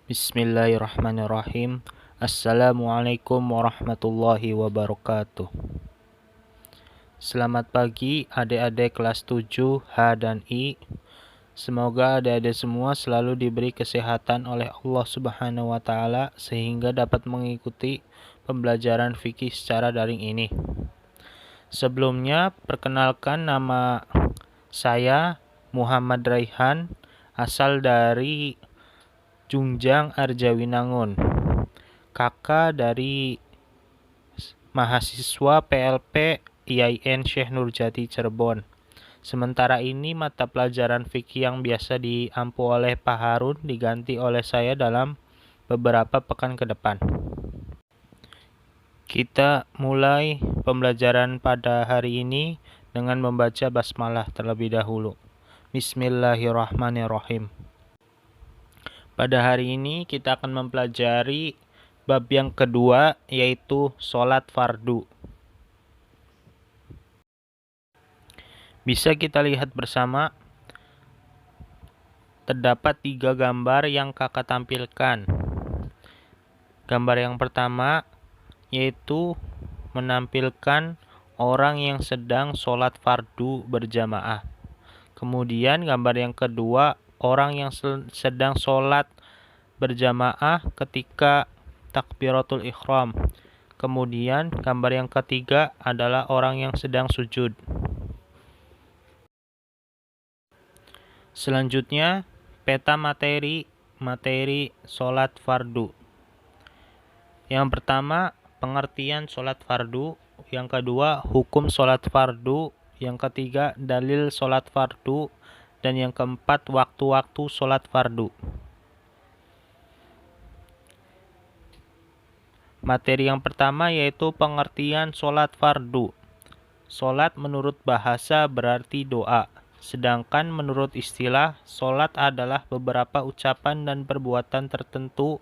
Bismillahirrahmanirrahim. Assalamualaikum warahmatullahi wabarakatuh. Selamat pagi adik-adik kelas 7 H dan I. Semoga adik-adik semua selalu diberi kesehatan oleh Allah Subhanahu wa taala sehingga dapat mengikuti pembelajaran fikih secara daring ini. Sebelumnya, perkenalkan nama saya Muhammad Raihan, asal dari Jungjang Arjawinangun, kakak dari mahasiswa PLP IAIN Syekh Nurjati Cirebon. Sementara ini mata pelajaran fikih yang biasa diampu oleh Pak Harun diganti oleh saya dalam beberapa pekan ke depan. Kita mulai pembelajaran pada hari ini dengan membaca basmalah terlebih dahulu. Bismillahirrahmanirrahim. Pada hari ini kita akan mempelajari bab yang kedua, yaitu sholat fardu. Bisa kita lihat bersama, terdapat 3 gambar yang kakak tampilkan. Gambar yang pertama yaitu menampilkan orang yang sedang sholat fardu berjamaah. Kemudian gambar yang kedua, orang yang sedang sholat berjamaah ketika takbiratul ihram. Kemudian gambar yang ketiga adalah orang yang sedang sujud. Selanjutnya, peta materi sholat fardu. Yang pertama, pengertian sholat fardu. Yang kedua, hukum sholat fardu. Yang ketiga, dalil sholat fardu. Dan yang keempat, waktu-waktu sholat fardu. Materi yang pertama yaitu pengertian sholat fardu. Sholat menurut bahasa berarti doa. Sedangkan menurut istilah, sholat adalah beberapa ucapan dan perbuatan tertentu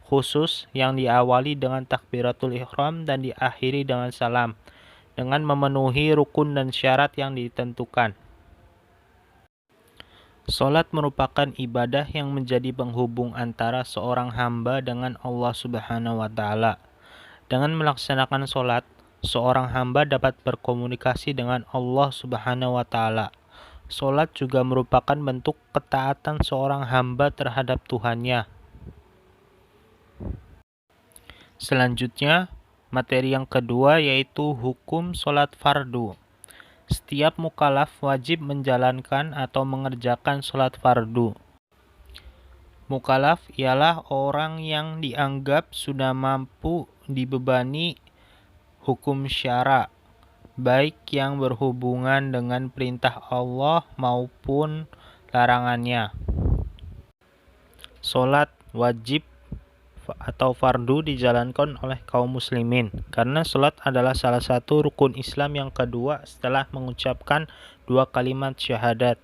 khusus yang diawali dengan takbiratul ihram dan diakhiri dengan salam, dengan memenuhi rukun dan syarat yang ditentukan. Sholat merupakan ibadah yang menjadi penghubung antara seorang hamba dengan Allah Subhanahu wa taala. Dengan melaksanakan sholat, seorang hamba dapat berkomunikasi dengan Allah Subhanahu wa taala. Sholat juga merupakan bentuk ketaatan seorang hamba terhadap Tuhannya. Selanjutnya, materi yang kedua yaitu hukum sholat fardu. Setiap mukallaf wajib menjalankan atau mengerjakan sholat fardu. Mukallaf ialah orang yang dianggap sudah mampu dibebani hukum syara, baik yang berhubungan dengan perintah Allah maupun larangannya. Sholat wajib atau fardu dijalankan oleh kaum muslimin, karena sholat adalah salah satu rukun Islam yang kedua setelah mengucapkan 2 kalimat syahadat.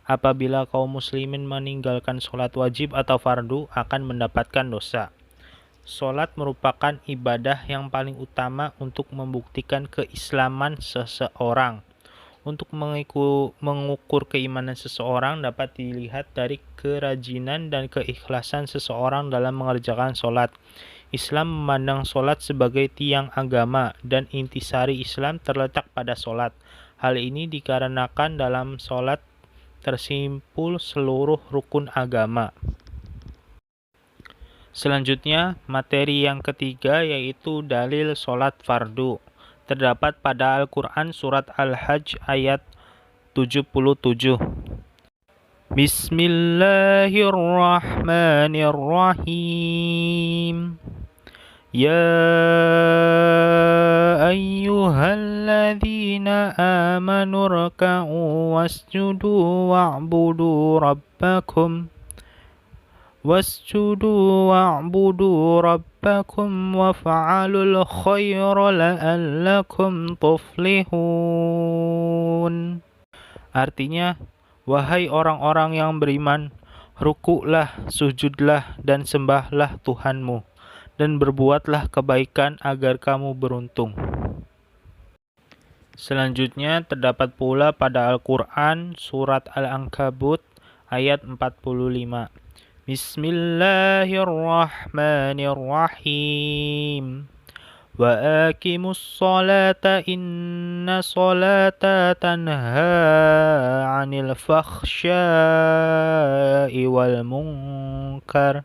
Apabila kaum muslimin meninggalkan sholat wajib atau fardu, akan mendapatkan dosa. Sholat merupakan ibadah yang paling utama untuk membuktikan keislaman seseorang. Untuk mengukur keimanan seseorang dapat dilihat dari kerajinan dan keikhlasan seseorang dalam mengerjakan sholat. Islam memandang sholat sebagai tiang agama dan intisari Islam terletak pada sholat. Hal ini dikarenakan dalam sholat tersimpul seluruh rukun agama. Selanjutnya, materi yang ketiga yaitu dalil sholat fardu. Terdapat pada Al-Quran surat Al-Hajj ayat 77. Bismillahirrahmanirrahim. Ya ayyuhalladzina amanu ruk'u wasjudu wa'budu rabbakum waf'alul khaira la'allakum tuflihun. Artinya, wahai orang-orang yang beriman, rukuklah, sujudlah, dan sembahlah Tuhanmu, dan berbuatlah kebaikan agar kamu beruntung. Selanjutnya terdapat pula pada Al-Quran surat Al-Ankabut ayat 45. Bismillahirrahmanirrahim. Wa aqimus salata inna salata tanha 'anil fakhsya'i wal munkar.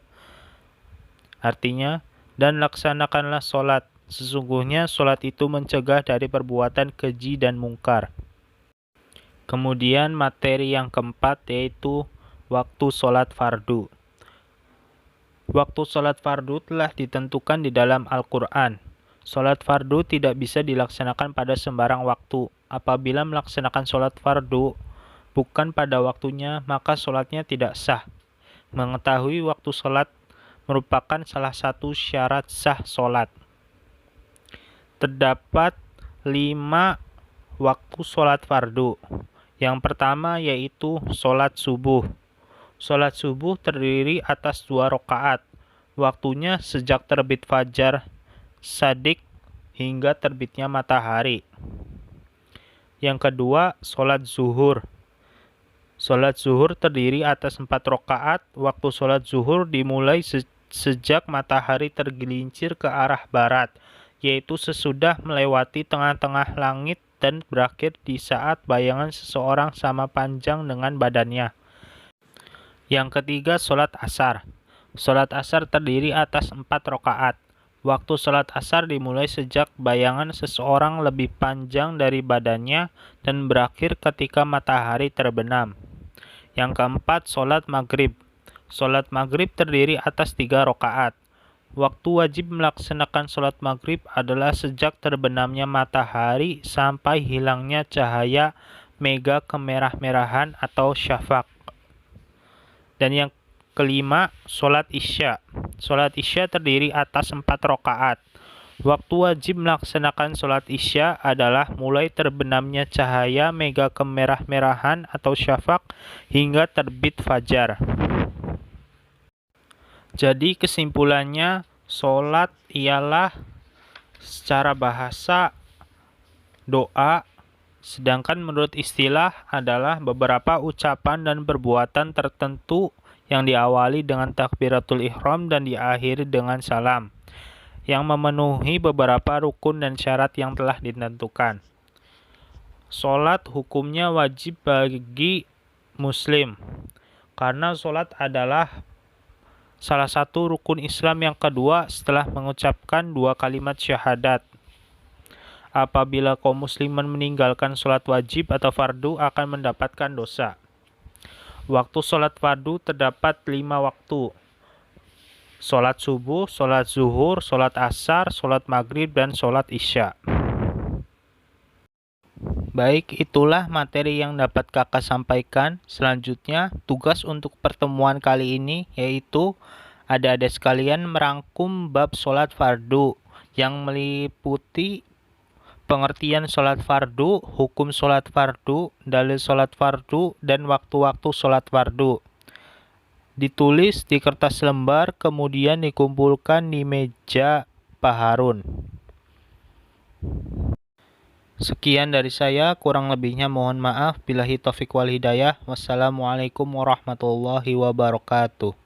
Artinya, dan laksanakanlah solat. Sesungguhnya solat itu mencegah dari perbuatan keji dan mungkar. Kemudian materi yang keempat yaitu waktu solat fardu. Waktu solat fardu telah ditentukan di dalam Al-Quran. Solat fardu tidak bisa dilaksanakan pada sembarang waktu. Apabila melaksanakan solat fardu bukan pada waktunya, maka solatnya tidak sah. Mengetahui waktu solat merupakan salah satu syarat sah solat. Terdapat 5 waktu solat fardu. Yang pertama yaitu solat subuh. Solat subuh terdiri atas 2 rakaat. Waktunya sejak terbit fajar shadiq hingga terbitnya matahari. Yang kedua, solat zuhur. Solat zuhur terdiri atas 4 rakaat. Waktu solat zuhur dimulai sejak matahari tergelincir ke arah barat, yaitu sesudah melewati tengah-tengah langit dan berakhir di saat bayangan seseorang sama panjang dengan badannya. Yang ketiga, solat asar. Solat asar terdiri atas 4 rakaat. Waktu solat asar dimulai sejak bayangan seseorang lebih panjang dari badannya dan berakhir ketika matahari terbenam. Yang keempat, solat maghrib. Solat maghrib terdiri atas 3 rakaat. Waktu wajib melaksanakan solat maghrib adalah sejak terbenamnya matahari sampai hilangnya cahaya mega kemerah-merahan atau syafaq. Dan yang kelima, solat isya. Solat isya terdiri atas 4 rakaat. Waktu wajib melaksanakan solat isya adalah mulai terbenamnya cahaya mega kemerah-merahan atau syafaq hingga terbit fajar. Jadi kesimpulannya, solat ialah secara bahasa doa, sedangkan menurut istilah adalah beberapa ucapan dan perbuatan tertentu yang diawali dengan takbiratul ihram dan diakhiri dengan salam, yang memenuhi beberapa rukun dan syarat yang telah ditentukan. Solat hukumnya wajib bagi muslim, karena solat adalah salah satu rukun Islam yang kedua setelah mengucapkan 2 kalimat syahadat. Apabila kaum muslimin meninggalkan solat wajib atau fardu akan mendapatkan dosa. Waktu solat fardu terdapat 5 waktu. Solat subuh, solat zuhur, solat asar, solat maghrib, dan solat isya. Baik, itulah materi yang dapat kakak sampaikan. Selanjutnya, tugas untuk pertemuan kali ini yaitu adik-adik sekalian merangkum bab solat fardu yang meliputi pengertian solat fardu, hukum solat fardu, dalil solat fardu, dan waktu-waktu solat fardu. Ditulis di kertas lembar, kemudian dikumpulkan di meja Pak Harun. Sekian dari saya, kurang lebihnya mohon maaf. Billahi taufiq wal hidayah. Wassalamualaikum warahmatullahi wabarakatuh.